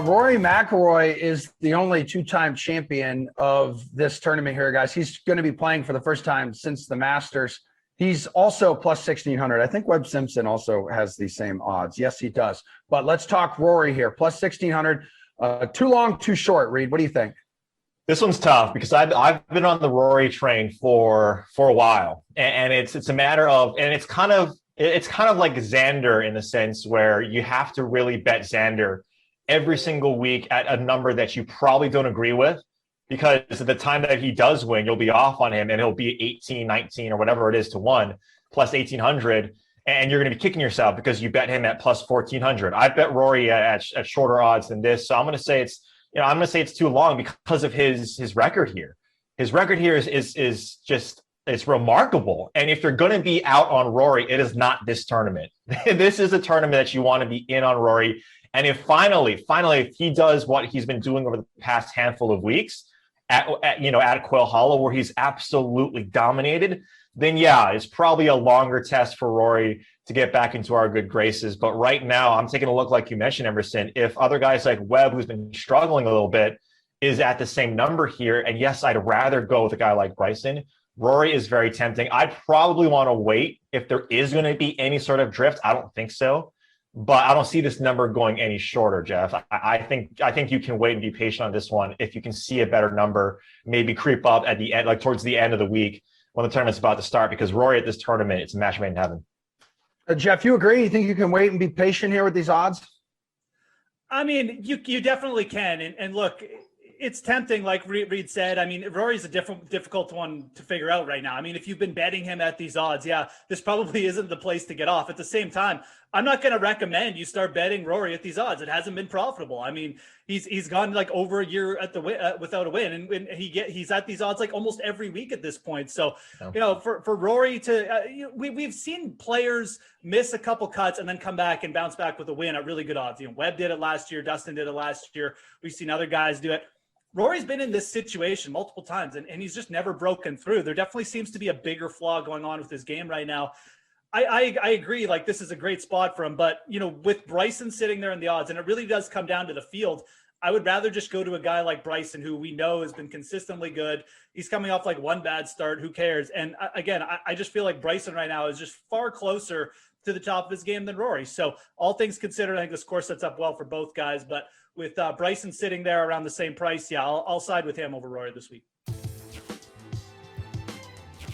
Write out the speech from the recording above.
Rory McIlroy is the only two-time champion of this tournament here, guys. He's going to be playing for the first time since the Masters. He's also plus 1,600. I think Webb Simpson also has the same odds. Yes, he does. But let's talk Rory here. Plus 1,600. Too long, too short, Reid. What do you think? This one's tough because I've been on the Rory train for a while, and it's a matter of, and it's kind of like Xander in the sense where you have to really bet Xander every single week at a number that you probably don't agree with, because at the time that he does win, you'll be off on him and he'll be 18, 19 or whatever it is to 1 plus 1,800. And you're going to be kicking yourself because you bet him at plus 1,400. I bet Rory at shorter odds than this. So I'm going to say it's too long because of his record here. His record here is just, it's remarkable. And if you're going to be out on Rory, it is not this tournament. This is a tournament that you want to be in on Rory. And if finally, if he does what he's been doing over the past handful of weeks at Quail Hollow, where he's absolutely dominated, then yeah, it's probably a longer test for Rory to get back into our good graces. But right now, I'm taking a look, like you mentioned, Emerson, if other guys like Webb, who's been struggling a little bit, is at the same number here. And yes, I'd rather go with a guy like Bryson. Rory is very tempting. I'd probably want to wait if there is going to be any sort of drift. I don't think so. But I don't see this number going any shorter, Geoff. I think you can wait and be patient on this one. If you can see a better number, maybe creep up at the end, like towards the end of the week when the tournament's about to start, because Rory at this tournament, it's a match made in heaven. Geoff, you agree? You think you can wait and be patient here with these odds? I mean, you definitely can. And look, it's tempting, like Reid said. I mean, Rory's a difficult one to figure out right now. I mean, if you've been betting him at these odds, yeah, this probably isn't the place to get off. At the same time, I'm not going to recommend you start betting Rory at these odds. It hasn't been profitable. I mean, he's gone like over a year at the without a win, and he's at these odds like almost every week at this point. So, for Rory to we've seen players miss a couple cuts and then come back and bounce back with a win at really good odds. Webb did it last year. Dustin did it last year. We've seen other guys do it. Rory's been in this situation multiple times, and he's just never broken through. There definitely seems to be a bigger flaw going on with his game right now. I agree, like this is a great spot for him, but with Bryson sitting there in the odds, and it really does come down to the field, I would rather just go to a guy like Bryson, who we know has been consistently good. He's coming off like one bad start. Who cares? And again, I just feel like Bryson right now is just far closer to the top of his game than Rory. So all things considered, I think this course sets up well for both guys, but with Bryson sitting there around the same price, yeah, I'll side with him over Rory this week.